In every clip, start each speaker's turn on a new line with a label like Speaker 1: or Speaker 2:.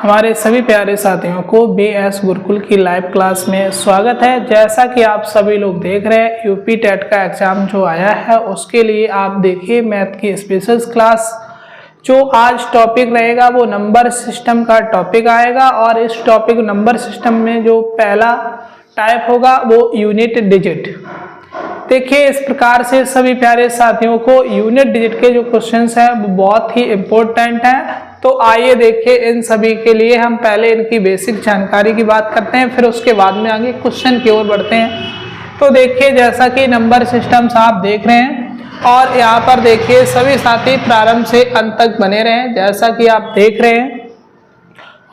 Speaker 1: हमारे सभी प्यारे साथियों को BS गुरुकुल की लाइव क्लास में स्वागत है। जैसा कि आप सभी लोग देख रहे हैं, यूपी टेट का एग्जाम जो आया है उसके लिए आप देखिए मैथ की स्पेशल क्लास। जो आज टॉपिक रहेगा वो नंबर सिस्टम का टॉपिक आएगा और इस टॉपिक नंबर सिस्टम में जो पहला टाइप होगा वो यूनिट डिजिट। देखिए इस प्रकार से सभी प्यारे साथियों को यूनिट डिजिट के जो क्वेश्चंस हैं वो बहुत ही इम्पोर्टेंट हैं। तो आइए देखिए इन सभी के लिए हम पहले इनकी बेसिक जानकारी की बात करते हैं, फिर उसके बाद में आगे क्वेश्चन की ओर बढ़ते हैं। तो देखिए जैसा कि नंबर सिस्टम्स आप देख रहे हैं और यहाँ पर देखिए सभी साथी प्रारंभ से अंत तक बने रहें जैसा कि आप देख रहे हैं।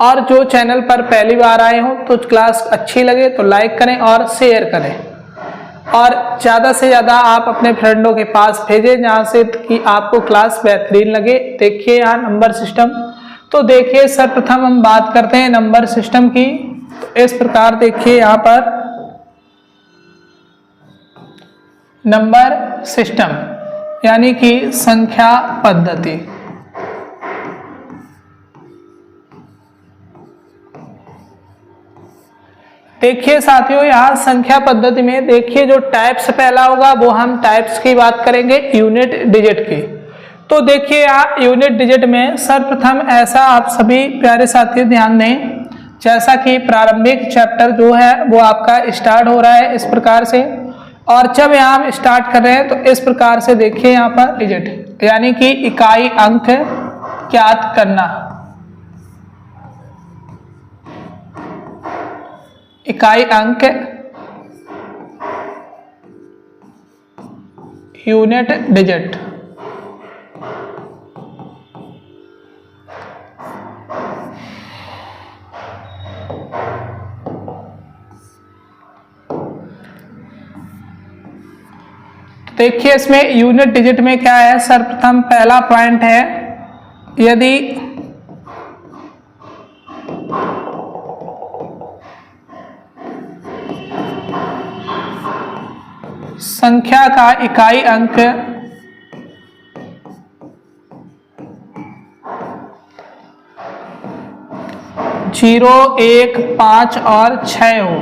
Speaker 1: और जो चैनल पर पहली बार आए हो तो क्लास अच्छी लगे तो लाइक करें और शेयर करें और ज़्यादा से ज़्यादा आप अपने फ्रेंडों के पास भेजें जहाँ से कि आपको क्लास बेहतरीन लगे। देखिए यहाँ नंबर सिस्टम, तो देखिए सर्वप्रथम हम बात करते हैं नंबर सिस्टम की। तो इस प्रकार देखिए यहाँ पर नंबर सिस्टम यानी कि संख्या पद्धति। देखिए साथियों यहाँ संख्या पद्धति में देखिए जो टाइप्स पहला होगा वो हम टाइप्स की बात करेंगे यूनिट डिजिट की। तो देखिए यहाँ यूनिट डिजिट में सर्वप्रथम ऐसा आप सभी प्यारे साथी ध्यान दें, जैसा कि प्रारंभिक चैप्टर जो है वो आपका स्टार्ट हो रहा है इस प्रकार से। और जब यहाँ हम स्टार्ट कर रहे हैं तो इस प्रकार से देखिए यहाँ पर डिजिट यानी कि इकाई अंक ज्ञात करना, इकाई अंक यूनिट डिजिट। देखिए इसमें यूनिट डिजिट में क्या है, सर्वप्रथम पहला पॉइंट है यदि संख्या का इकाई अंक जीरो, एक, 5 और 6 हो।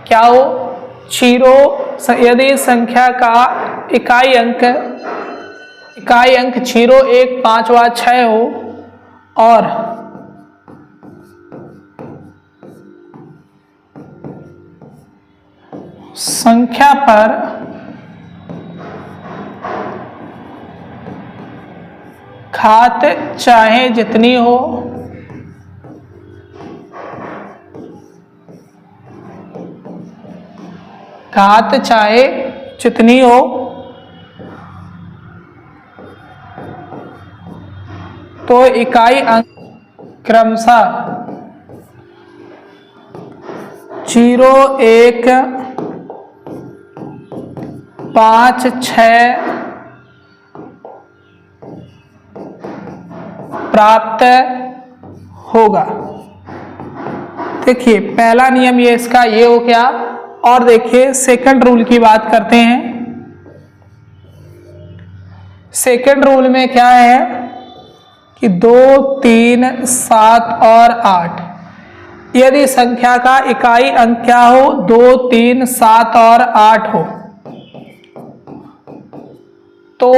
Speaker 1: क्या हो? जीरो, यदि संख्या का इकाई अंक 0, 1, 5 व 6 हो और संख्या पर घात चाहे जितनी हो, घात चाहे जितनी हो, तो इकाई अंक क्रमशः 0, 1, 5, 6 प्राप्त होगा। देखिए पहला नियम ये इसका ये हो गया। और देखिए सेकंड रूल की बात करते हैं। सेकंड रूल में क्या है कि 2, 3, 7 और 8 यदि संख्या का इकाई अंक क्या हो, 2, 3, 7 और 8 हो तो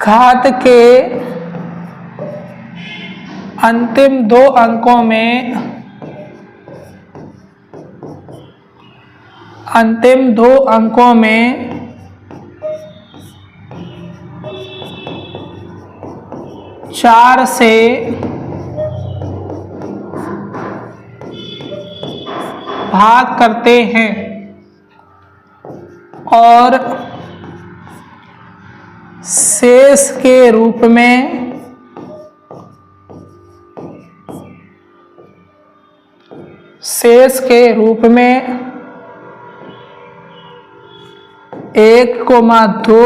Speaker 1: घात के अंतिम दो अंकों में 4 से भाग करते हैं और शेष के रूप में एक, 2,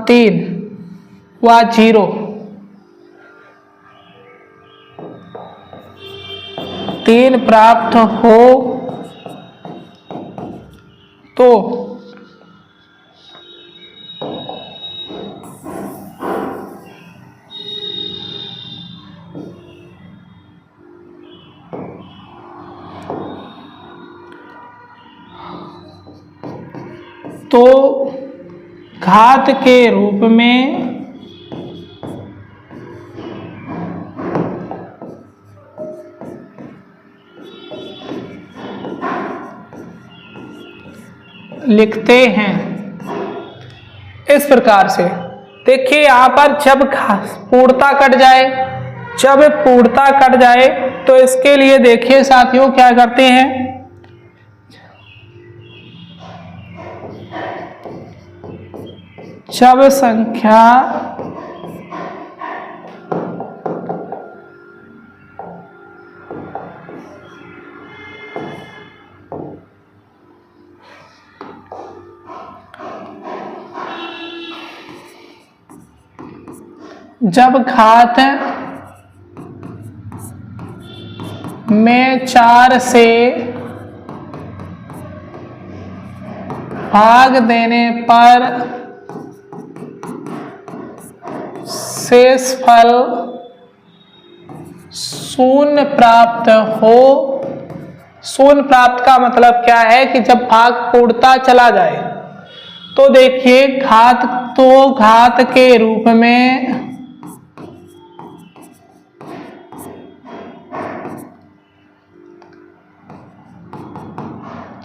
Speaker 1: 3 व 0 3 प्राप्त हो तो तो घात के रूप में लिखते हैं। इस प्रकार से देखिए यहां पर जब पूर्णता कट जाए, जब पूर्णता कट जाए तो इसके लिए देखिए साथियों क्या करते हैं, जब संख्या जब घात में 4 से भाग देने पर शेष फल शून्य प्राप्त हो। शून्य प्राप्त का मतलब क्या है कि जब भाग पूर्णता चला जाए तो देखिए घात के रूप में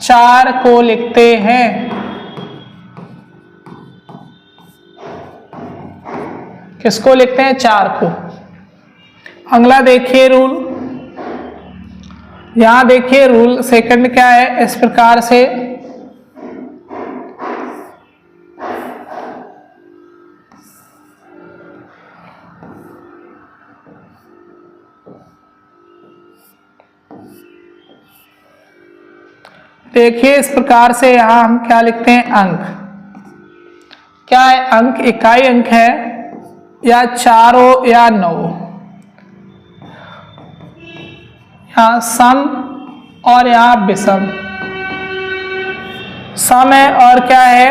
Speaker 1: चार को लिखते हैं। किसको लिखते हैं? 4 को। अगला देखिए रूल, यहां देखिए रूल सेकंड क्या है, इस प्रकार से देखिए, इस प्रकार से यहां हम क्या लिखते हैं, अंक। क्या है? अंक इकाई अंक है, या 4 हो या 9, यहां सम और यहां विषम। सम है और क्या है,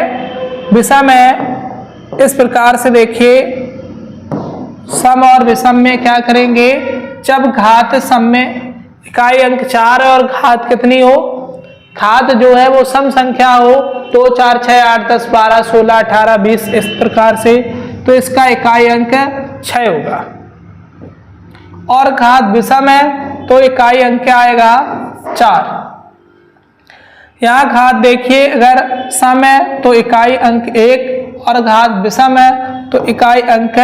Speaker 1: विषम है। इस प्रकार से देखिए सम और विषम में क्या करेंगे, जब घात सम में इकाई अंक 4 और घात कितनी हो, घात जो है वो सम संख्या हो, 2 4 6 8 10 12 16 18 20 इस प्रकार से, तो इसका इकाई अंक 6 होगा। और घात विषम है तो इकाई अंक क्या आएगा, 4। यहाँ घात देखिए अगर सम है तो इकाई अंक 1 और घात विषम है तो इकाई अंक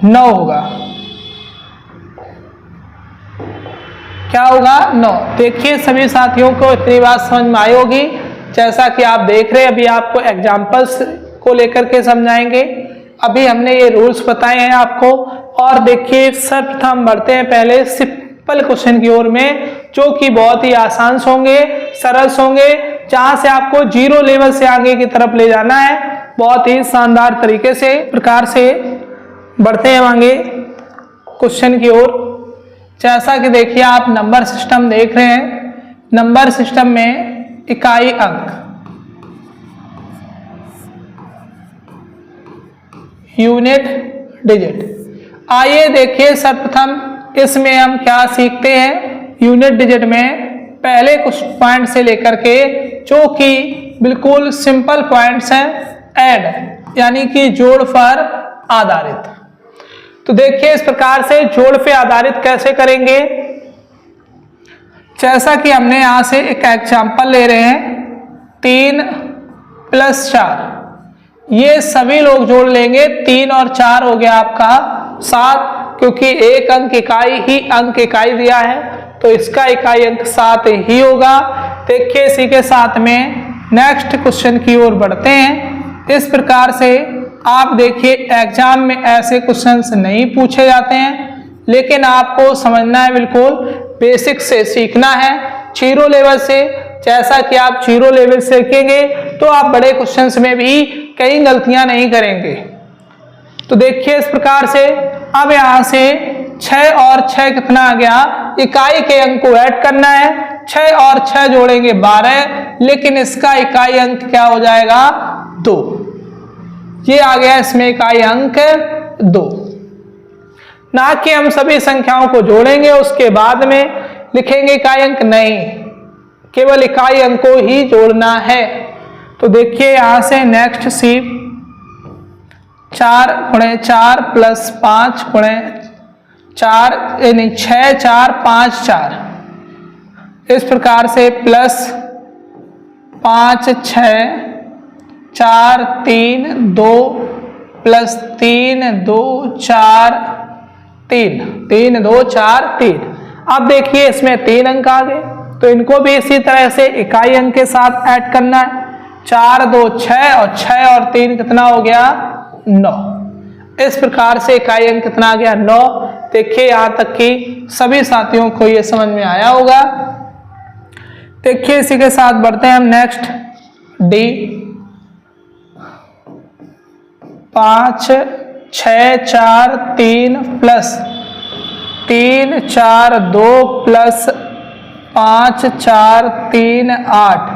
Speaker 1: 9 होगा। क्या होगा, 9। देखिए सभी साथियों को इतनी बात समझ में आई होगी। जैसा कि आप देख रहे हैं अभी आपको एग्जाम्पल्स को लेकर के समझाएंगे। अभी हमने ये रूल्स बताए हैं आपको। और देखिए सर्वप्रथम बढ़ते हैं पहले सिंपल क्वेश्चन की ओर में, जो कि बहुत ही आसान होंगे, सरल होंगे, जहां से आपको 0 लेवल से आगे की तरफ ले जाना है बहुत ही शानदार तरीके से। प्रकार से बढ़ते हैं आगे क्वेश्चन की ओर। जैसा कि देखिए आप नंबर सिस्टम देख रहे हैं, नंबर सिस्टम में इकाई अंक, यूनिट डिजिट। आइए देखिए सर्वप्रथम इसमें हम क्या सीखते हैं। यूनिट डिजिट में पहले कुछ पॉइंट से लेकर के जो कि बिल्कुल सिंपल पॉइंट्स हैं, ऐड यानी कि जोड़ पर आधारित। तो देखिए इस प्रकार से जोड़ पे आधारित कैसे करेंगे। जैसा कि हमने यहां से एक एग्जांपल ले रहे हैं, 3 + 4, ये सभी लोग जोड़ लेंगे। 3 और 4 हो गया आपका 7, क्योंकि एक अंक इकाई ही अंक इकाई दिया है तो इसका इकाई अंक 7 ही होगा। देखिए इसी के साथ में नेक्स्ट क्वेश्चन की ओर बढ़ते हैं। इस प्रकार से आप देखिए एग्जाम में ऐसे क्वेश्चंस नहीं पूछे जाते हैं, लेकिन आपको समझना है, बिल्कुल बेसिक से सीखना है, 0 लेवल से। जैसा कि आप 0 लेवल से सीखेंगे तो आप बड़े क्वेश्चंस में भी कई गलतियां नहीं करेंगे। तो देखिए इस प्रकार से अब यहां से 6 और 6 कितना आ गया, इकाई के अंक को ऐड करना है। 6 और 6 जोड़ेंगे 12, लेकिन इसका इकाई अंक क्या हो जाएगा, 2। ये आ गया इसमें इकाई अंक 2। ना कि हम सभी संख्याओं को जोड़ेंगे उसके बाद में लिखेंगे इकाई अंक, नहीं, केवल इकाई अंक को ही जोड़ना है। तो देखिए यहां से नेक्स्ट सी 4 गुणे 4 प्लस 5 गुणे 4 यानी 6 4 5 4, इस प्रकार से प्लस 5 6 4 3 2 प्लस 3 2 4 3 3 2 4 3। अब देखिए इसमें 3 अंक आ गए, तो इनको भी इसी तरह से इकाई अंक के साथ ऐड करना है। 4 2 6 और 6 और 3 कितना हो गया 9। इस प्रकार से इकाई अंक कितना आ गया 9। देखिए यहां तक कि सभी साथियों को ये समझ में आया होगा। देखिए इसी के साथ बढ़ते हैं हम नेक्स्ट डी। 5 6 4 3 plus 3 4 2 plus 5 4 3 8।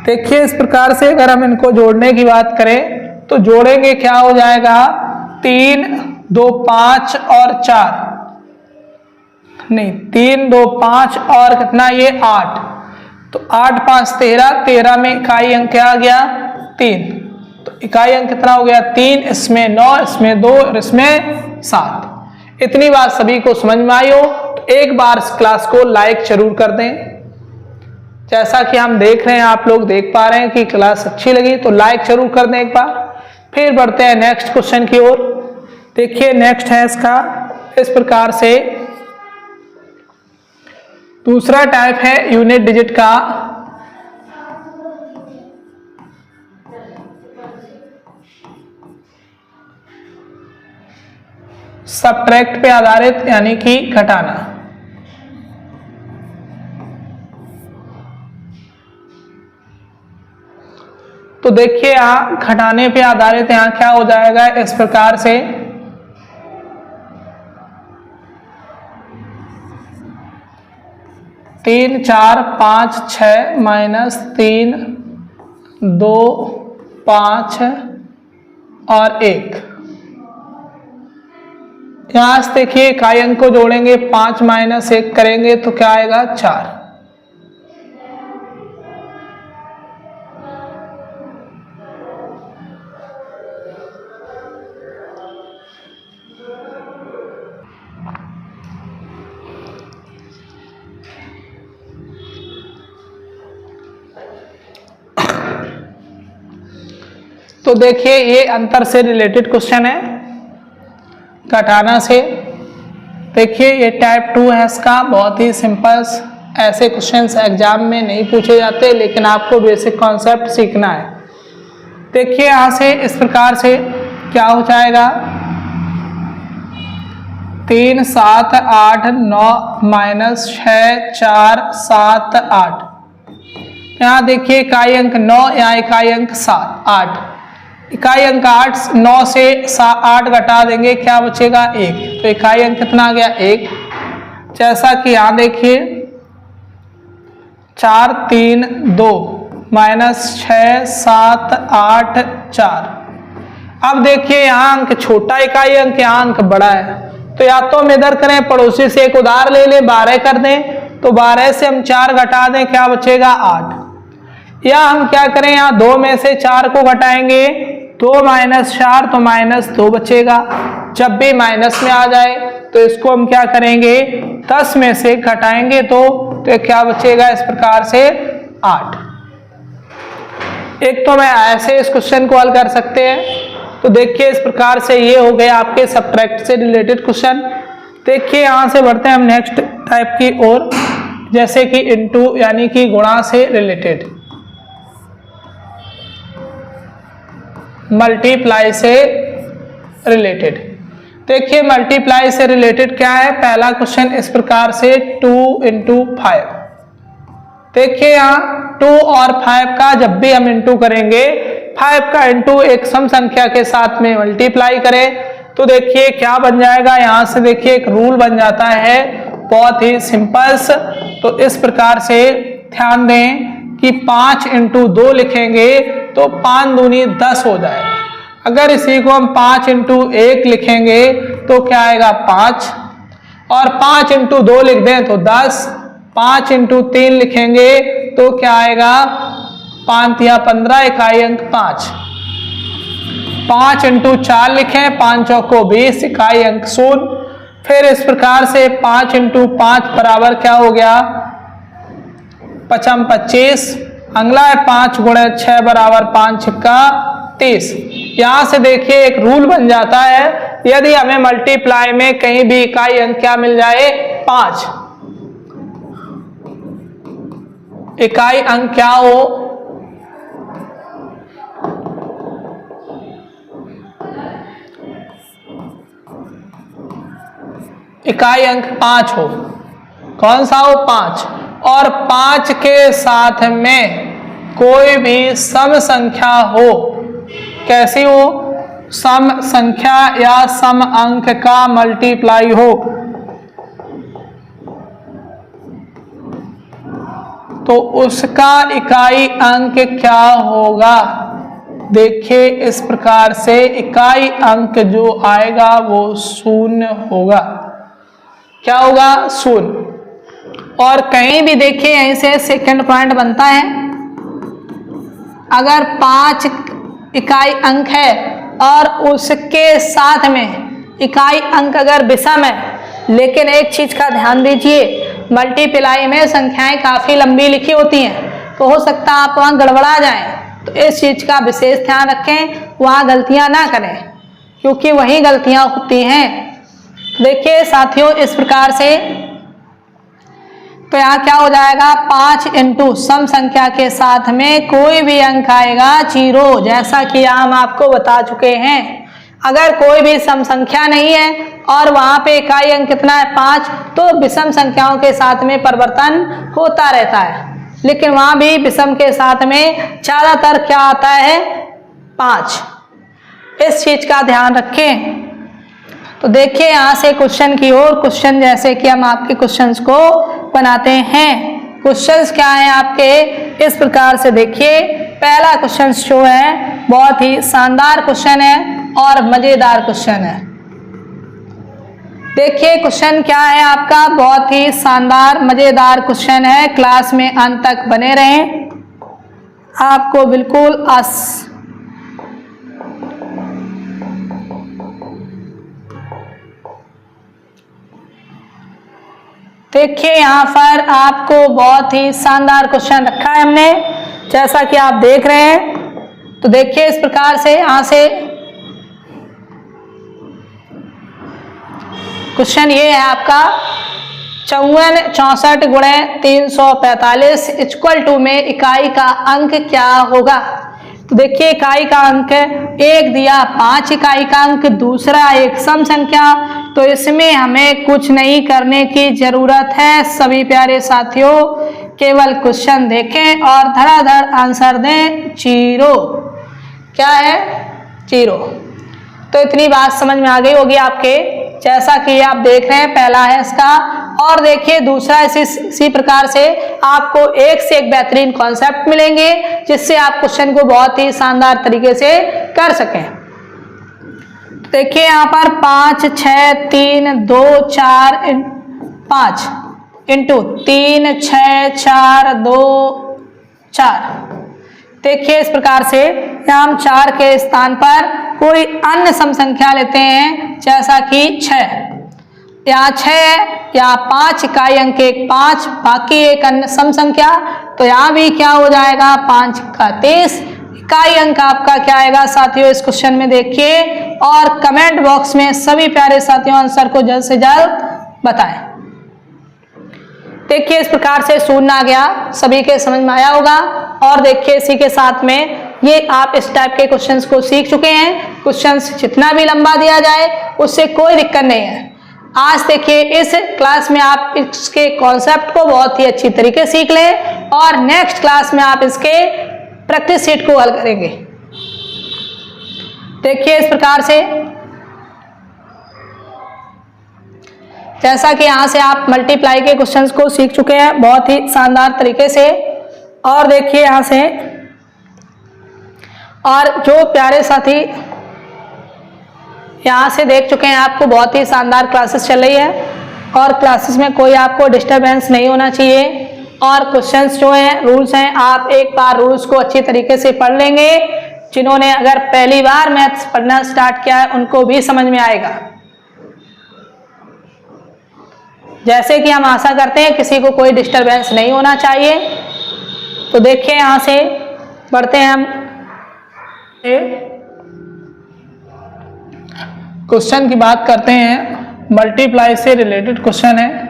Speaker 1: देखिए इस प्रकार से अगर हम इनको जोड़ने की बात करें तो जोड़ेंगे क्या हो जाएगा 3 2 5 और 4, नहीं 3 2 5 और कितना ये 8, तो 8 5 13, 13 में इकाई अंक क्या आ गया 3, तो इकाई अंक कितना हो गया 3, इसमें 9, इसमें 2 और इसमें 7। इतनी बात सभी को समझ में आई हो तो एक बार इस क्लास को लाइक जरूर कर दें। जैसा कि हम देख रहे हैं, आप लोग देख पा रहे हैं कि क्लास अच्छी लगी तो लाइक जरूर कर दें एक बार। फिर बढ़ते हैं नेक्स्ट क्वेश्चन की ओर। देखिए नेक्स्ट है इसका इस प्रकार से, दूसरा टाइप है यूनिट डिजिट का। सबट्रैक्ट पे आधारित यानी कि घटाना। तो देखिए यहां घटाने पे आधारित यहां क्या हो जाएगा इस प्रकार से, तीन 4 5 6 माइनस 3 2 5 और 1। यहां से देखिए इकाई अंक को जोड़ेंगे, 5 माइनस 1 करेंगे तो क्या आएगा 4। तो देखिए ये अंतर से रिलेटेड क्वेश्चन है, घटाना से। देखिए ये टाइप 2 है इसका, बहुत ही सिंपल। ऐसे क्वेश्चंस एग्जाम में नहीं पूछे जाते, लेकिन आपको बेसिक कॉन्सेप्ट सीखना है। देखिए यहां से इस प्रकार से क्या हो जाएगा 3 7 8 9 माइनस 6 4 7 8। यहाँ देखिए इकाई अंक 9, यहाँ इकाई अंक 7 8, इकाई अंक 8, 9 से 8 घटा देंगे क्या बचेगा 1, तो इकाई अंक कितना आ गया 1। जैसा कि यहाँ देखिए 4 3 2 माइनस 6 7 8 4। अब देखिए यहाँ अंक छोटा इकाई अंक, यहाँ अंक बड़ा है, तो या तो हम इधर करें पड़ोसी से एक उधार ले लें 12 कर दें, तो 12 से हम 4 घटा दें क्या बचेगा 8। या हम क्या करें यहाँ 2 में से 4 को घटाएंगे, 2 माइनस 4 तो माइनस 2 बचेगा। जब भी माइनस में आ जाए तो इसको हम क्या करेंगे 10 में से घटाएंगे तो क्या बचेगा इस प्रकार से 8। एक तो मैं ऐसे इस क्वेश्चन को हल कर सकते हैं। तो देखिए इस प्रकार से ये हो गया आपके सबट्रैक्ट से रिलेटेड क्वेश्चन। देखिए यहां से बढ़ते हैं हम नेक्स्ट टाइप की ओर, जैसे कि इनटू यानी कि गुणा से रिलेटेड, मल्टीप्लाई से रिलेटेड। देखिए मल्टीप्लाई से रिलेटेड क्या है, पहला क्वेश्चन इस प्रकार से 2 × 5। देखिए यहाँ 2 और 5 का जब भी हम इंटू करेंगे, 5 का इंटू एक सम संख्या के साथ में मल्टीप्लाई करें तो देखिए क्या बन जाएगा। यहाँ से देखिए एक रूल बन जाता है बहुत ही सिंपल। तो इस प्रकार से ध्यान दें कि 5 × 2 लिखेंगे तो 5 दूनी 10 हो जाएगा। अगर इसी को हम 5 × 1 लिखेंगे तो क्या आएगा 5, और 5 × 2 लिख दें तो 10, 5 × 3 लिखेंगे तो क्या आएगा 5 या 15 इकाई अंक 5। 5 × 4 लिखें, 5 चौको 20 इकाई अंक 0। फिर इस प्रकार से 5 × 5 बराबर क्या हो गया, 5 25। अगला है 5 × 6 बराबर 5 छक्का 30। यहां से देखिए एक रूल बन जाता है, यदि हमें मल्टीप्लाई में कहीं भी इकाई अंक क्या मिल जाए, 5 इकाई अंक क्या हो, इकाई अंक 5 हो, कौन सा हो, 5, और 5 के साथ में कोई भी सम संख्या हो, कैसी हो, सम संख्या या सम अंक का मल्टीप्लाई हो, तो उसका इकाई अंक क्या होगा। देखिए इस प्रकार से इकाई अंक जो आएगा वो 0 होगा। क्या होगा, 0। और कहीं भी देखिए यहीं से सेकंड पॉइंट बनता है, अगर 5 इकाई अंक है और उसके साथ में इकाई अंक अगर विषम है, लेकिन एक चीज का ध्यान दीजिए, मल्टीप्लाई में संख्याएं काफी लंबी लिखी होती हैं, तो हो सकता है आप वहां गड़बड़ा जाएं, तो इस चीज का विशेष ध्यान रखें, वहां गलतियां ना करें, क्योंकि वही गलतियां होती हैं। देखिए साथियों इस प्रकार से, तो यहाँ क्या हो जाएगा, 5 × सम संख्या के साथ में कोई भी अंक आएगा 0, जैसा कि हम आपको बता चुके हैं। अगर कोई भी सम संख्या नहीं है और वहां पे इकाई अंक कितना है, 5, तो विषम संख्याओं के साथ में परिवर्तन होता रहता है, लेकिन वहां भी विषम के साथ में ज्यादातर क्या आता है, 5। इस चीज का ध्यान रखें। तो देखिए यहाँ से क्वेश्चन की ओर, क्वेश्चन जैसे कि हम आपके क्वेश्चंस को बनाते हैं। क्वेश्चंस क्या है आपके, इस प्रकार से देखिए, पहला क्वेश्चन जो है बहुत ही शानदार क्वेश्चन है और मजेदार क्वेश्चन है। देखिए क्वेश्चन क्या है आपका, बहुत ही शानदार मजेदार क्वेश्चन है। क्लास में अंत तक बने रहें, आपको बिल्कुल देखिए यहाँ पर आपको बहुत ही शानदार क्वेश्चन रखा है हमने, जैसा कि आप देख रहे हैं। तो देखिए इस प्रकार से यहाँ से क्वेश्चन ये है आपका, 54 64 × 345 = में इकाई का अंक क्या होगा। तो देखिए इकाई का अंक एक दिया 5 इकाई का अंक, दूसरा एक सम संख्या, तो इसमें हमें कुछ नहीं करने की जरूरत है सभी प्यारे साथियों, केवल क्वेश्चन देखें और धड़ाधड़ आंसर दें। 0 क्या है, 0। तो इतनी बात समझ में आ गई होगी आपके, जैसा कि आप देख रहे हैं पहला है इसका। और देखिए दूसरा इसी प्रकार से आपको एक से एक बेहतरीन कॉन्सेप्ट मिलेंगे, जिससे आप क्वेश्चन को बहुत ही शानदार तरीके से कर सकें। देखिए यहाँ पर 5 6 3 2 4 5 × 3 6 4 2 4। देखिए इस प्रकार से हम 4 के स्थान पर कोई अन्य सम संख्या लेते हैं, जैसा कि 6। यहाँ 6 या 5 इकाई अंक एक 5, बाकी एक अन्य सम संख्या, तो यहाँ भी क्या हो जाएगा, 5 का 30 इकाई अंक आपका क्या आएगा साथियों इस क्वेश्चन में। देखिए और कमेंट बॉक्स में सभी प्यारे साथियों आंसर को जल्द से जल्द बताएं। देखिए इस प्रकार से शून्य आ गया, सभी के समझ में आया होगा। और देखिए इसी के साथ में ये आप इस टाइप के क्वेश्चंस को सीख चुके हैं। क्वेश्चंस जितना भी लंबा दिया जाए उससे कोई दिक्कत नहीं है। आज देखिए इस क्लास में आप इसके कॉन्सेप्ट को बहुत ही अच्छी तरीके से सीख लें और नेक्स्ट क्लास में आप इसके प्रैक्टिस शीट को हल करेंगे। देखिए इस प्रकार से जैसा कि यहां से आप मल्टीप्लाई के क्वेश्चंस को सीख चुके हैं बहुत ही शानदार तरीके से। और देखिए यहां से, और जो प्यारे साथी यहाँ से देख चुके हैं, आपको बहुत ही शानदार क्लासेस चल रही है और क्लासेस में कोई आपको डिस्टरबेंस नहीं होना चाहिए। और क्वेश्चंस जो हैं, रूल्स हैं, आप एक बार रूल्स को अच्छी तरीके से पढ़ लेंगे। जिन्होंने अगर पहली बार मैथ्स पढ़ना स्टार्ट किया है उनको भी समझ में आएगा। जैसे कि हम आशा करते हैं किसी को कोई डिस्टरबेंस नहीं होना चाहिए। तो देखिए यहां से बढ़ते हैं हम। क्वेश्चन की बात करते हैं, मल्टीप्लाई से रिलेटेड क्वेश्चन है।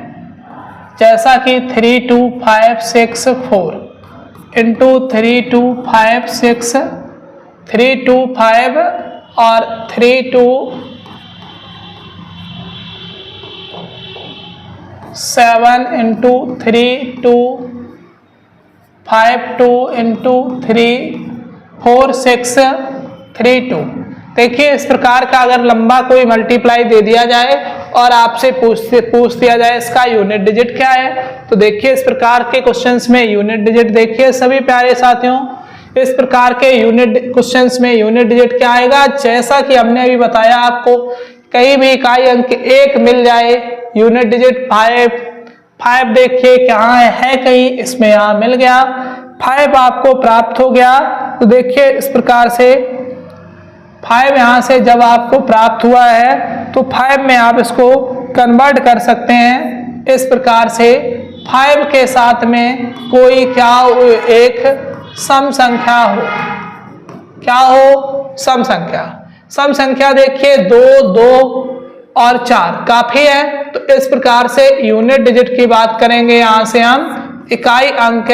Speaker 1: जैसा कि 3 2 5 6 4 इंटू 3 2 5 6 3 2 5 और 3 2 7 इंटू 3 2 5 2 इंटू 3 4 6 3 2। देखिए इस प्रकार का अगर लंबा कोई मल्टीप्लाई दे दिया जाए और आपसे पूछ दिया जाए इसका यूनिट डिजिट क्या है, तो देखिए इस प्रकार के क्वेश्चंस में यूनिट डिजिट देखिए सभी प्यारे साथियों, इस प्रकार के यूनिट क्वेश्चंस में यूनिट डिजिट क्या आएगा। जैसा कि हमने अभी बताया आपको, कहीं भी इकाई अंक 1 मिल जाए, यूनिट डिजिट 5 देखिए कहाँ है कहीं, इसमें यहाँ मिल गया, 5 आपको प्राप्त हो गया। तो देखिए इस प्रकार से 5 यहाँ से जब आपको प्राप्त हुआ है तो 5 में आप इसको कन्वर्ट कर सकते हैं। इस प्रकार से 5 के साथ में कोई क्या एक सम संख्या हो, क्या हो, सम संख्या। सम संख्या देखिए 2 2 और 4 काफी है। तो इस प्रकार से यूनिट डिजिट की बात करेंगे, यहां से हम इकाई अंक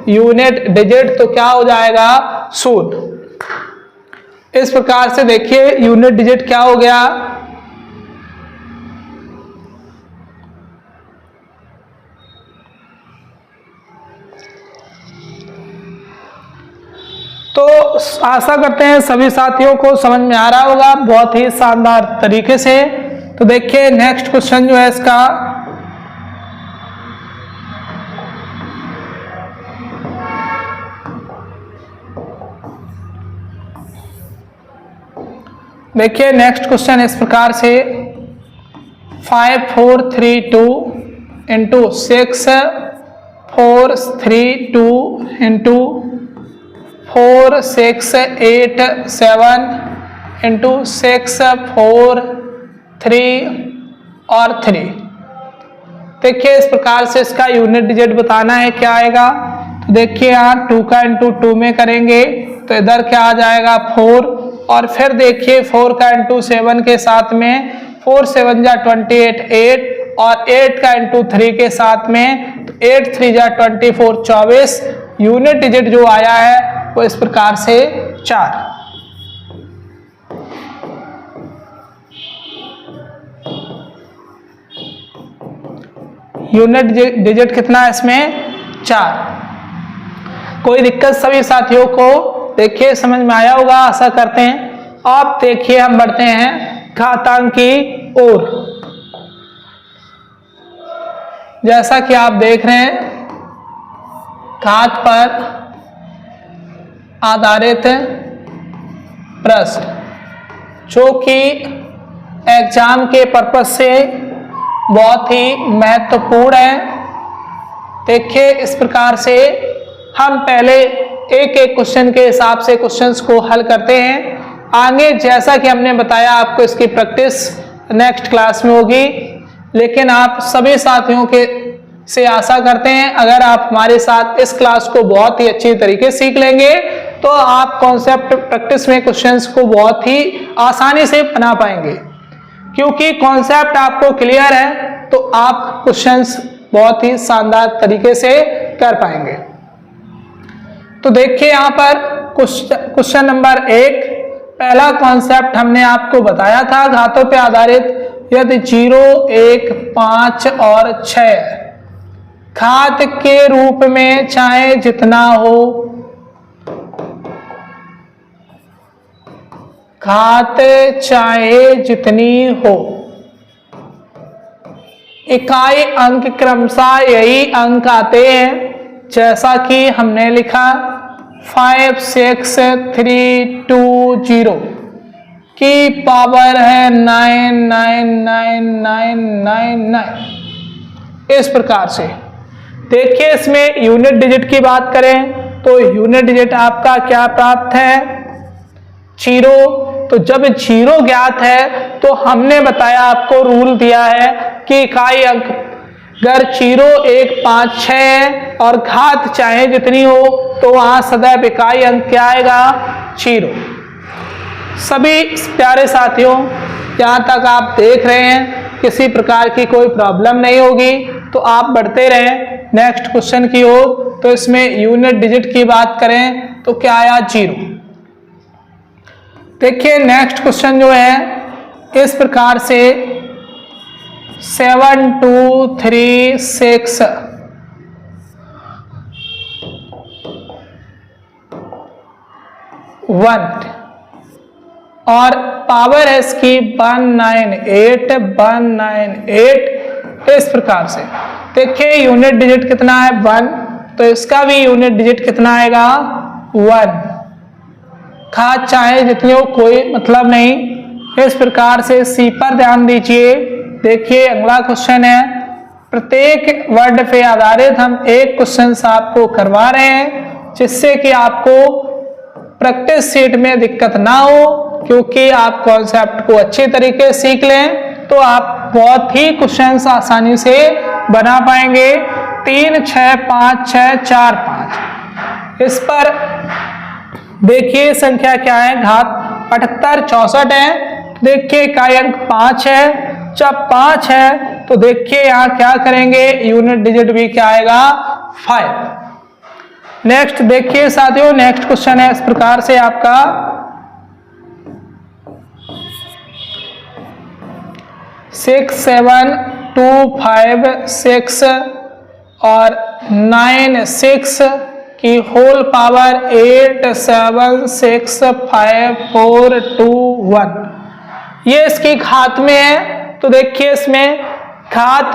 Speaker 1: यूनिट डिजिट तो क्या हो जाएगा, 0। इस प्रकार से देखिए यूनिट डिजिट क्या हो गया, तो आशा करते हैं सभी साथियों को समझ में आ रहा होगा बहुत ही शानदार तरीके से। तो देखिए नेक्स्ट क्वेश्चन जो है इसका, देखिए नेक्स्ट क्वेश्चन इस प्रकार से 5 4 3 2 इंटू 6 4 3 2 इंटू 4 6 8 7 इंटू 6 4 3 और 3। देखिए इस प्रकार से इसका यूनिट डिजिट बताना है, क्या आएगा। तो देखिए यहाँ 2 का इंटू 2 में करेंगे तो इधर क्या आ जाएगा 4, और फिर देखिए 4 का इंटू 7 के साथ में 4 7 जा 28 8, और 8 का इंटू 3 के साथ में तो 8 3 जा 24 24। यूनिट डिजिट जो आया है वो इस प्रकार से 4। यूनिट डिजिट कितना है इसमें, 4। कोई दिक्कत सभी साथियों को देखिए समझ में आया होगा, आशा करते हैं। अब देखिए हम बढ़ते हैं घातांक की ओर। जैसा कि आप देख रहे हैं घात पर आधारित प्रश्न, जो कि एग्जाम के पर्पज से बहुत ही महत्वपूर्ण है। देखिए इस प्रकार से हम पहले एक एक क्वेश्चन के हिसाब से क्वेश्चंस को हल करते हैं। आगे जैसा कि हमने बताया आपको इसकी प्रैक्टिस नेक्स्ट क्लास में होगी, लेकिन आप सभी साथियों के से आशा करते हैं अगर आप हमारे साथ इस क्लास को बहुत ही अच्छी तरीके से सीख लेंगे तो आप कॉन्सेप्ट प्रैक्टिस में क्वेश्चंस को बहुत ही आसानी से बना पाएंगे। क्योंकि कॉन्सेप्ट आपको क्लियर है तो आप क्वेश्चंस बहुत ही शानदार तरीके से कर पाएंगे। तो देखिए यहाँ पर क्वेश्चन नंबर 1, पहला कॉन्सेप्ट हमने आपको बताया था घातों पे आधारित। यदि 0 1 5 और 6 घात के रूप में चाहे जितना हो, घात चाहे जितनी हो, इकाई अंक क्रमशः यही अंक आते हैं जैसा कि हमने लिखा 5 6 3 2 0 की पावर है 9 9 9 9 9 9। इस प्रकार से देखिए इसमें यूनिट डिजिट की बात करें तो यूनिट डिजिट आपका क्या प्राप्त है, 0। तो जब 0 ज्ञात है तो हमने बताया, आपको रूल दिया है कि इकाई अंक अगर 0, 1, 5, 6 है और घात चाहे जितनी हो तो वहां सदैव इकाई अंक क्या आएगा, 0। सभी प्यारे साथियों, यहाँ तक आप देख रहे हैं किसी प्रकार की कोई प्रॉब्लम नहीं होगी, तो आप बढ़ते रहें नेक्स्ट क्वेश्चन की ओर। तो इसमें यूनिट डिजिट की बात करें तो क्या आया, 0। देखिए नेक्स्ट क्वेश्चन जो है इस प्रकार से 7, 2, 3, 6 1 और पावर है इसकी 198 198 इस प्रकार से। देखिए यूनिट डिजिट कितना है, 1, तो इसका भी यूनिट डिजिट कितना आएगा, 1। घात चाहे जितनी हो कोई मतलब नहीं। इस प्रकार से सी पर ध्यान दीजिए। देखिए अगला क्वेश्चन है, प्रत्येक वर्ड पे आधारित हम एक क्वेश्चन आपको करवा रहे हैं जिससे कि आपको प्रैक्टिस सीट में दिक्कत ना हो, क्योंकि आप कॉन्सेप्ट को अच्छे तरीके से सीख लें तो आप बहुत ही क्वेश्चंस आसानी से बना पाएंगे। 3, 6, 5, 6, 4, 5 इस पर देखिए संख्या क्या है, घात 78, 64 है। देखिए इकाई अंक 5 है। जब 5 है तो देखिए यहाँ क्या करेंगे, यूनिट डिजिट भी क्या आएगा, 5। नेक्स्ट देखिए साथियों, नेक्स्ट क्वेश्चन है इस प्रकार से आपका 6, 7, 2, 5, 6 और 9, 6 की होल पावर 8, 7, 6, 5, 4, 2, 1 ये इसकी घात में है। तो देखिए इसमें घात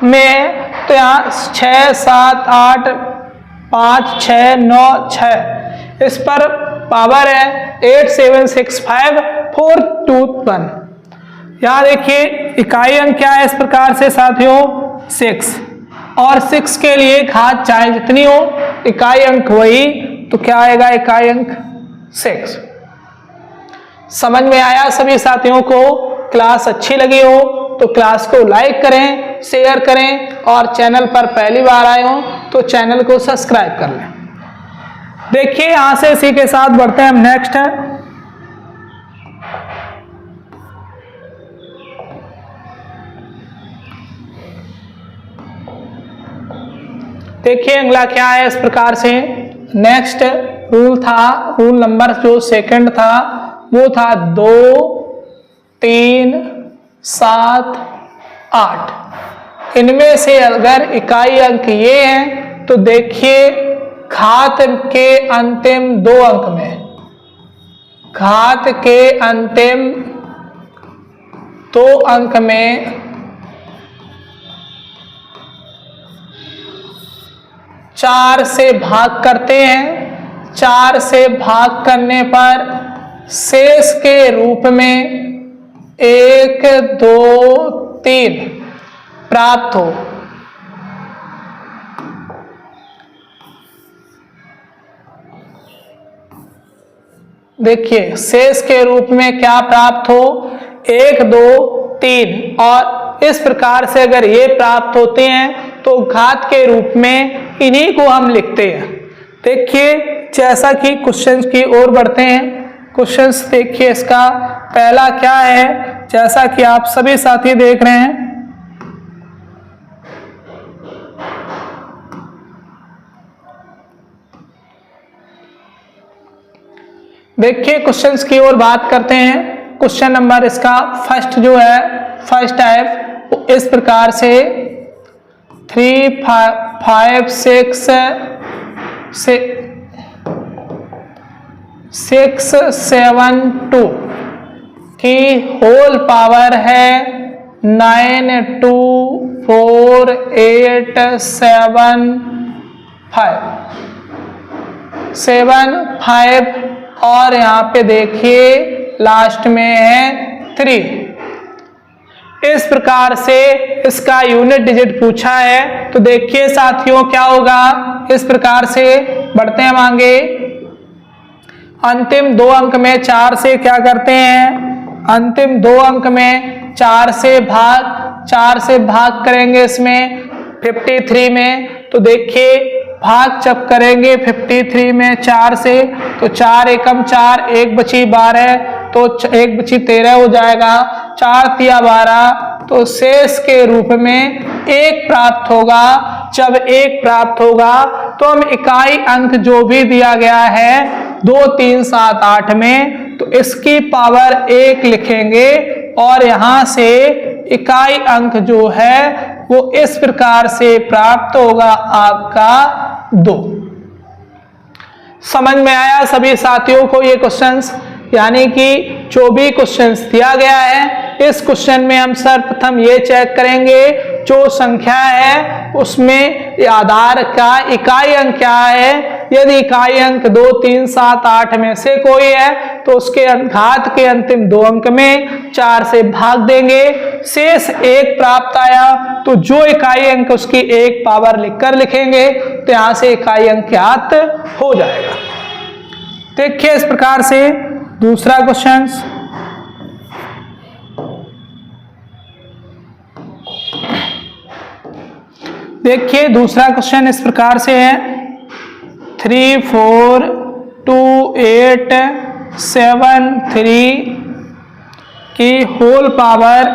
Speaker 1: में तो यहाँ 6, 7, 8, 5, 6, 9, 6 इस पर पावर है 8, 7, 6, 5, 4, 2, 1। यहाँ देखिए इकाई अंक क्या है इस प्रकार से साथियों, 6 और 6 के लिए घात चाहे जितनी हो इकाई अंक वही, तो क्या आएगा, इकाई अंक 6। समझ में आया सभी साथियों को? क्लास अच्छी लगी हो तो क्लास को लाइक करें, शेयर करें और चैनल पर पहली बार आए हो तो चैनल को सब्सक्राइब कर लें। देखिए यहां से इसी के साथ बढ़ते हैं हम नेक्स्ट है। देखिए अगला क्या है इस प्रकार से, नेक्स्ट रूल था, रूल नंबर जो सेकंड था वो था 2, 3, 7, 8। इनमें से अगर इकाई अंक ये हैं तो देखिए घात के अंतिम 2 अंक में, घात के अंतिम 2 अंक में 4 से भाग करते हैं। 4 से भाग करने पर शेष के रूप में 1, 2, 3 प्राप्त हो। देखिए शेष के रूप में क्या प्राप्त हो, 1, 2, 3 और इस प्रकार से अगर ये प्राप्त होते हैं तो घात के रूप में इन्हीं को हम लिखते हैं। देखिए जैसा कि क्वेश्चंस की ओर बढ़ते हैं, क्वेश्चंस देखिए इसका पहला क्या है, जैसा कि आप सभी साथी देख रहे हैं, देखिए क्वेश्चंस की ओर बात करते हैं। क्वेश्चन नंबर इसका फर्स्ट जो है, फर्स्ट टाइप इस प्रकार से 3, 5, 6 7, 2 की होल पावर है 9, 2, 4, 8, 7, 5 और यहाँ पे देखिए लास्ट में है 3। इस प्रकार से इसका यूनिट डिजिट पूछा है। तो देखिए साथियों क्या होगा, इस प्रकार से बढ़ते हैं आगे। अंतिम 2 अंक में 4 से क्या करते हैं, अंतिम 2 अंक में 4 से भाग करेंगे इसमें 53 में। तो देखिए भाग जब करेंगे 53 में 4 से, तो 4 एकम 4, 1 बची 12, तो 1 बची 13 हो जाएगा, 4 तिया 12, तो शेष के रूप में 1 प्राप्त होगा। जब 1 प्राप्त होगा तो हम इकाई अंक जो भी दिया गया है 2, 3, 7, 8 में, तो इसकी पावर 1 लिखेंगे और यहां से इकाई अंक जो है वो इस प्रकार से प्राप्त होगा आपका 2। समझ में आया सभी साथियों को ये क्वेश्चंस? यानी कि जो भी क्वेश्चंस दिया गया है इस क्वेश्चन में हम सर्वप्रथम ये चेक करेंगे जो संख्या है उसमें आधार का इकाई अंक क्या है। यदि इकाई अंक 2, 3, 7, 8 में से कोई है तो उसके घात के अंतिम 2 अंक में 4 से भाग देंगे, शेष 1 प्राप्त आया तो जो इकाई अंक उसकी 1 पावर लिखकर लिखेंगे, तो यहां से इकाई अंक ज्ञात हो जाएगा। देखिए इस प्रकार से दूसरा क्वेश्चन, देखिए दूसरा क्वेश्चन इस प्रकार से है 3, 4, 2, 8, 7, 3 की होल पावर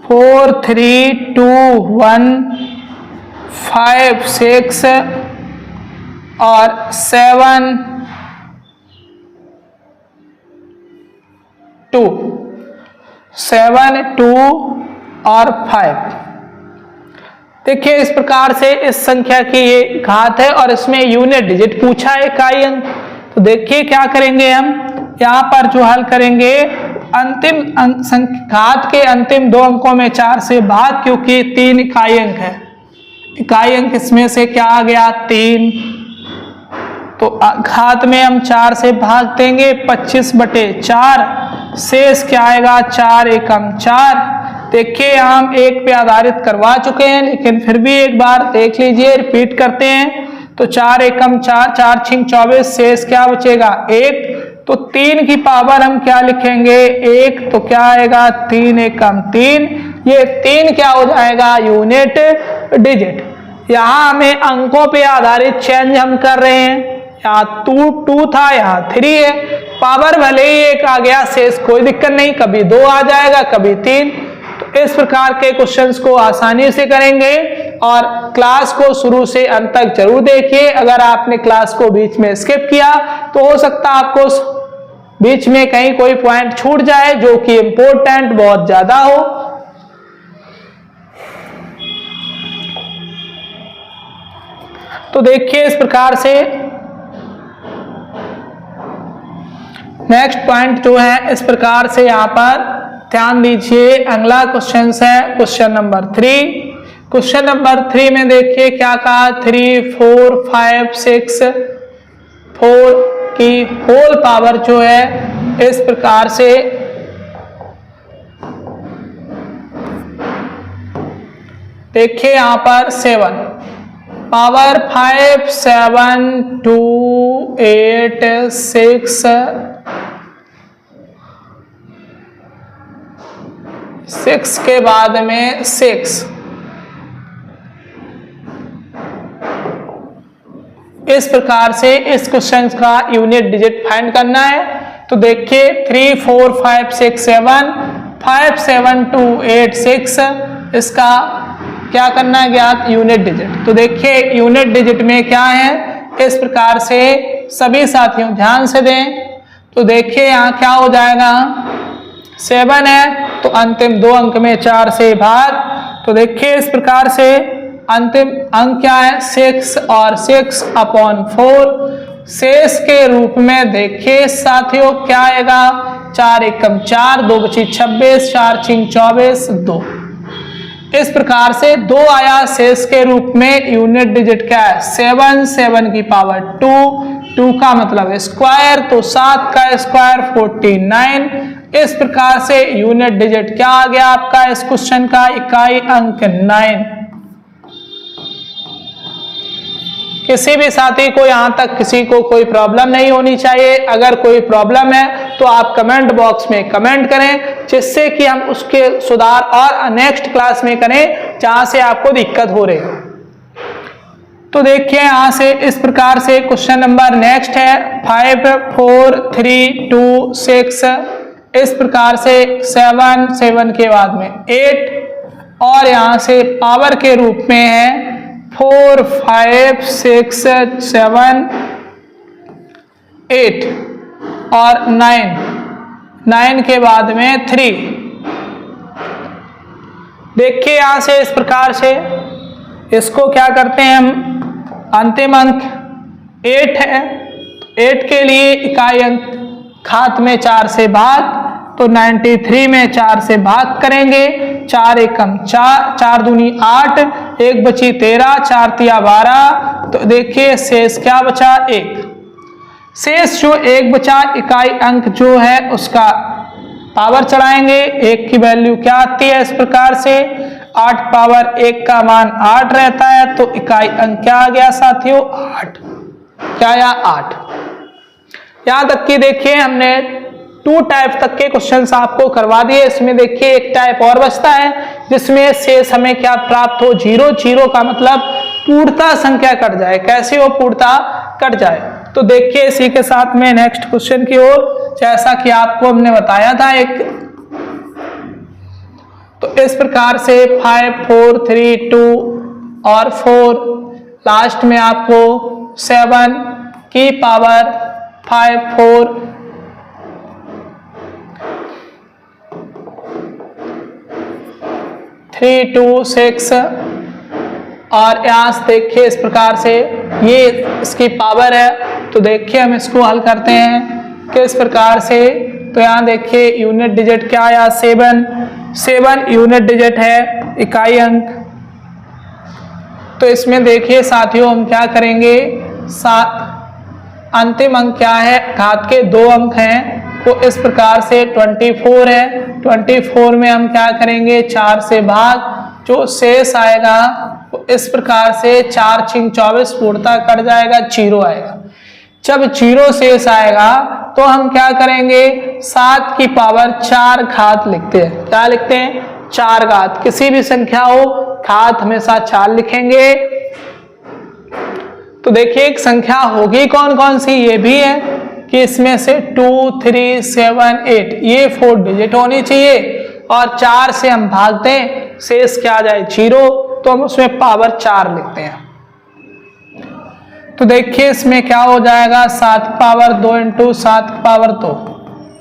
Speaker 1: 4, 3, 2, 1, 5, 6 और 7, 2, 7, 2 और 5। देखिए इस प्रकार से इस संख्या की ये घात है और इसमें यूनिट डिजिट पूछा है इकाई अंक। तो देखिए क्या करेंगे हम यहाँ पर जो हल करेंगे अंतिम घात के अंतिम 2 अंकों में 4 से भाग, क्योंकि 3 इकाई अंक है। इकाई अंक इसमें से क्या आ गया 3, तो घात में हम 4 से भाग देंगे 25/4, शेष क्या आएगा 4 एकम 4। देखिए हम 1 पे आधारित करवा चुके हैं लेकिन फिर भी एक बार देख लीजिए, रिपीट करते हैं। तो 4 एकम 4, 4 छिंग 24, शेष क्या बचेगा 1। तो 3 की पावर हम क्या लिखेंगे 1, तो क्या आएगा 3 एकम 3। ये 3 क्या हो जाएगा यूनिट डिजिट। यहाँ हमें अंकों पे आधारित चेंज हम कर रहे हैं, यहाँ 2 था यहाँ 3 है, पावर भले ही 1 आ गया, शेष कोई दिक्कत नहीं, कभी 2 आ जाएगा कभी 3। तो इस प्रकार के क्वेश्चंस को आसानी से करेंगे और क्लास को शुरू से अंत तक जरूर देखिए। अगर आपने क्लास को बीच में स्किप किया तो हो सकता है आपको बीच में कहीं कोई पॉइंट छूट जाए जो कि इंपॉर्टेंट बहुत ज्यादा हो। तो देखिए इस प्रकार से नेक्स्ट पॉइंट जो है इस प्रकार से यहाँ पर ध्यान दीजिए। अगला क्वेश्चन है क्वेश्चन नंबर 3। क्वेश्चन नंबर 3 में देखिए क्या कहा 3, 4, 5, 6, 4 की होल पावर जो है इस प्रकार से देखिए यहाँ पर 7 पावर 5, 7, 2, 8, 6 के बाद में 6। इस प्रकार से इस क्वेश्चन का यूनिट डिजिट फाइंड करना है। तो देखिए 3, 4, 5, 6, 7, 5, 7, 2, 8, 6 इसका क्या करना है ज्ञात यूनिट डिजिट। तो देखिए यूनिट डिजिट में क्या है इस प्रकार से सभी साथियों ध्यान से दें। तो देखिए यहाँ क्या हो जाएगा 7 है तो अंतिम 2 अंक में 4 से भाग। तो देखिए इस प्रकार से अंतिम अंक क्या है 6 और 6/4 शेष के रूप में देखिए साथियों क्या आएगा 4 एकम 4, 2 बची 26, 4 छिंग 24, 2। इस प्रकार से 2 आया शेष के रूप में। यूनिट डिजिट क्या है 7, 7 की पावर 2, 2 का मतलब स्क्वायर, तो 7 का स्क्वायर 49, इस प्रकार से यूनिट डिजिट क्या आ गया आपका इस क्वेश्चन का, इकाई अंक 9। किसी भी साथी को यहां तक किसी को कोई प्रॉब्लम नहीं होनी चाहिए। अगर कोई प्रॉब्लम है तो आप कमेंट बॉक्स में कमेंट करें, जिससे कि हम उसके सुधार और नेक्स्ट क्लास में करें जहां से आपको दिक्कत हो रही है। तो देखिए यहां से इस प्रकार से क्वेश्चन नंबर नेक्स्ट है 5 4 3 2 6। इस प्रकार से 7 7 के बाद में 8 और यहां से पावर के रूप में है 4 5 6 7 8 और 9 के बाद में 3। देखिए यहां से इस प्रकार से इसको क्या करते हैं हम, अंतिम अंक 8 है, 8 के लिए इकाई अंक घात में 4 से भाग, तो 93 में 4 से भाग करेंगे, 4 एकम 4, 4 दूनी 8, 1 बची 13, 4 तिया 12। तो देखिए शेष क्या बचा, 1। शेष जो 1 बचा इकाई अंक जो है उसका पावर चढ़ाएंगे। 1 की वैल्यू क्या आती है इस प्रकार से 8 पावर 1 का मान 8 रहता है, तो इकाई अंक क्या आ गया साथियों, 8। क्या आया, 8। यहां तक कि देखिए हमने 2 टाइप तक के क्वेश्चंस आपको करवा दिए। इसमें देखिए एक टाइप और बचता है जिसमें शेष हमें क्या प्राप्त हो, 0। 0 का मतलब पूर्णता संख्या कट जाए। कैसे हो, पूर्णता कट जाए। तो देखिए इसी के साथ में नेक्स्ट क्वेश्चन की ओर, जैसा कि आपको हमने बताया था एक, तो इस प्रकार से 5 4 3 2 और 4 लास्ट में आपको 7 की पावर 5 4 3 2 6 और यहां से देखिए इस प्रकार से ये इसकी पावर है। तो देखिए हम इसको हल करते हैं किस प्रकार से। तो यहां देखिए यूनिट डिजिट क्या आया, 7 यूनिट डिजिट है, इकाई अंक। तो इसमें देखिए साथियों हम क्या करेंगे, अंतिम अंक क्या है, घात के 2 अंक हैं। तो इस प्रकार से 24 है, 24 में हम क्या करेंगे, 4 से भाग, जो शेष आएगा तो इस प्रकार से 4 6 24 पूर्णता कट जाएगा, 0 आएगा। जब 0 शेष आएगा तो हम क्या करेंगे, 7 की पावर 4 घात लिखते हैं। क्या लिखते हैं, 4 घात। किसी भी संख्या हो घात हमेशा 4 लिखेंगे। तो देखिए एक संख्या होगी कौन कौन सी, ये भी है कि इसमें से 2 3 7 8 ये 4 डिजिट होनी चाहिए, और 4 से हम भागते हैं, शेष क्या आ जाए, 0। तो हम उसमें पावर 4 लिखते हैं। तो देखिए इसमें क्या हो जाएगा, 7 पावर 2 इंटू 7 पावर 2,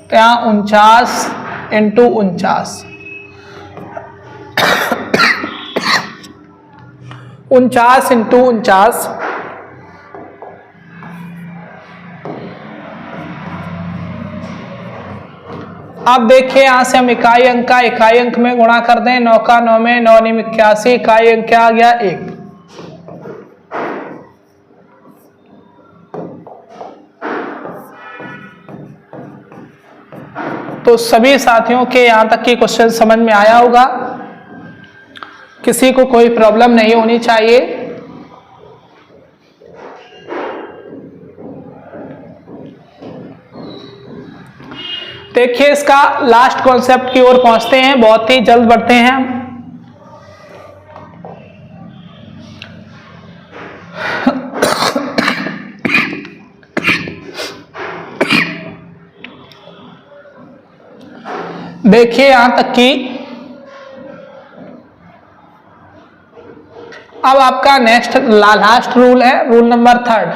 Speaker 1: तो यहाँ 49 इंटू 49, 49 इंटू 49। अब देखिए यहां से हम इकाई अंक का इकाई अंक में गुणा कर दें, 9 का 9 में 9 9 81, इकाई अंक क्या आ गया, 1। तो सभी साथियों के यहां तक की क्वेश्चन समझ में आया होगा, किसी को कोई प्रॉब्लम नहीं होनी चाहिए। देखिए इसका लास्ट कॉन्सेप्ट की ओर पहुंचते हैं, बहुत ही जल्द बढ़ते हैं हम। देखिए यहां तक कि अब आपका नेक्स्ट लास्ट रूल है, रूल नंबर 3,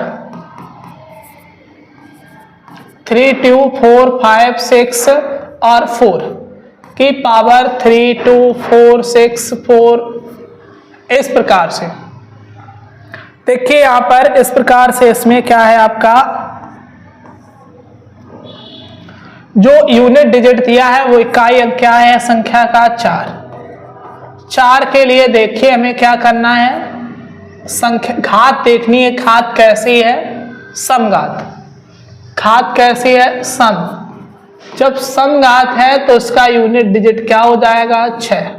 Speaker 1: 3 2 4 5 6 और 4 की पावर 3 2 4 6 4, इस प्रकार से। देखिए यहां पर इस प्रकार से इसमें क्या है आपका, जो यूनिट डिजिट दिया है वो इकाई अंक क्या है, संख्या का 4। 4 के लिए देखिए हमें क्या करना है, संख्या घात देखनी है, घात कैसी है, समघात। घात कैसी है, सम। जब समघात है तो इसका यूनिट डिजिट क्या हो जाएगा? 6।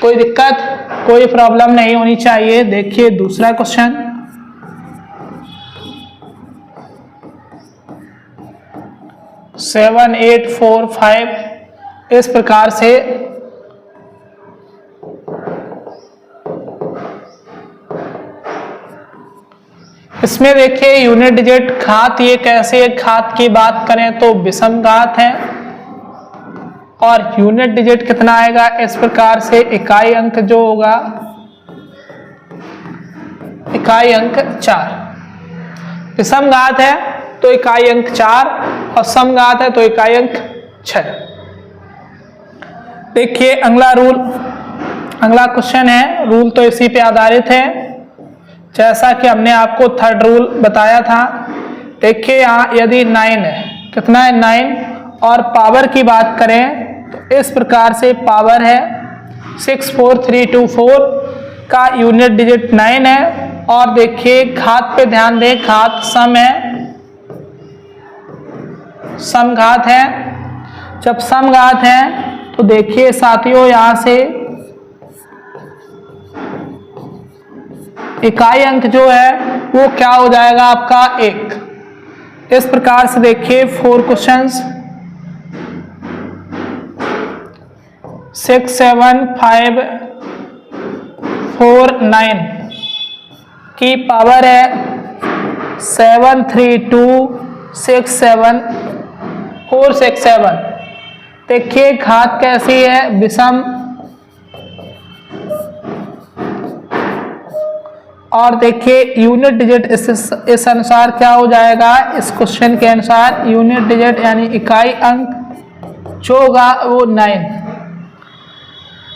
Speaker 1: कोई दिक्कत, कोई प्रॉब्लम नहीं होनी चाहिए। देखिए दूसरा क्वेश्चन, 7 8 4 5 इस प्रकार से इसमें देखिए यूनिट डिजिट घात, ये कैसे घात की बात करें तो विषम घात है और यूनिट डिजिट कितना आएगा? इस प्रकार से इकाई अंक जो होगा, इकाई अंक 4। विषम घात है तो इकाई अंक 4 और समघात है तो इकाई अंक 6। देखिए अगला क्वेश्चन है, रूल तो इसी पे आधारित है जैसा कि हमने आपको थर्ड रूल बताया था। देखिए यहाँ यदि 9 है, कितना है? 9, और पावर की बात करें तो इस प्रकार से पावर है 64324 का यूनिट डिजिट 9 है। और देखिए घात पे ध्यान दें, घात सम है, समघात है। जब समघात है तो देखिए साथियों यहां से इकाई अंक जो है वो क्या हो जाएगा आपका? 1। इस प्रकार से देखिए 4 क्वेश्चंस 6 7 5 4 9 की पावर है 7 3 2 6 7 4 6 7। देखिए घात कैसी है? विषम। और देखिए यूनिट डिजिट इस अनुसार क्या हो जाएगा? इस क्वेश्चन के अनुसार यूनिट डिजिट यानी इकाई अंक जो होगा वो 9।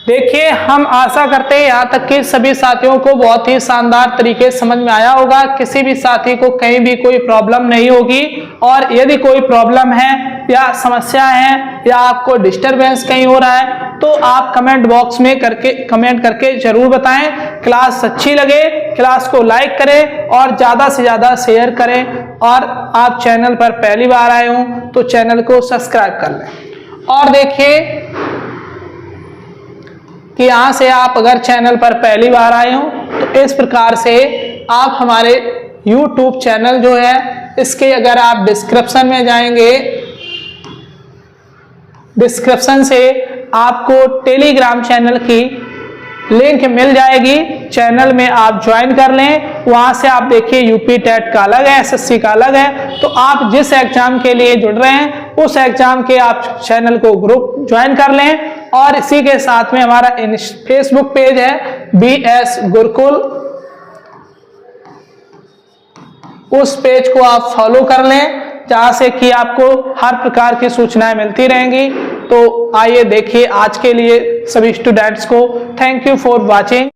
Speaker 1: देखिए हम आशा करते हैं यहाँ तक कि सभी साथियों को बहुत ही शानदार तरीके से समझ में आया होगा। किसी भी साथी को कहीं भी कोई प्रॉब्लम नहीं होगी, और यदि कोई प्रॉब्लम है या समस्या है या आपको डिस्टरबेंस कहीं हो रहा है तो आप कमेंट बॉक्स में कमेंट करके जरूर बताएं। क्लास अच्छी लगे क्लास को लाइक करें और ज्यादा से ज्यादा शेयर करें, और आप चैनल पर पहली बार आए हो तो चैनल को सब्सक्राइब कर लें। और देखिए कि यहां से आप अगर चैनल पर पहली बार आए हो तो इस प्रकार से आप हमारे YouTube चैनल जो है इसके अगर आप डिस्क्रिप्शन में जाएंगे, डिस्क्रिप्शन से आपको टेलीग्राम चैनल की लिंक मिल जाएगी। चैनल में आप ज्वाइन कर लें। वहां से आप देखिए यूपी टेट का अलग है, एसएससी का अलग है। तो आप जिस एग्जाम के लिए जुड़ रहे हैं उस एग्जाम के आप चैनल को ग्रुप ज्वाइन कर लें। और इसी के साथ में हमारा फेसबुक पेज है BS गुरुकुल, उस पेज को आप फॉलो कर लें जहां से कि आपको हर प्रकार की सूचनाएं मिलती रहेंगी। तो आइए देखिए आज के लिए सभी स्टूडेंट्स को थैंक यू फॉर वॉचिंग।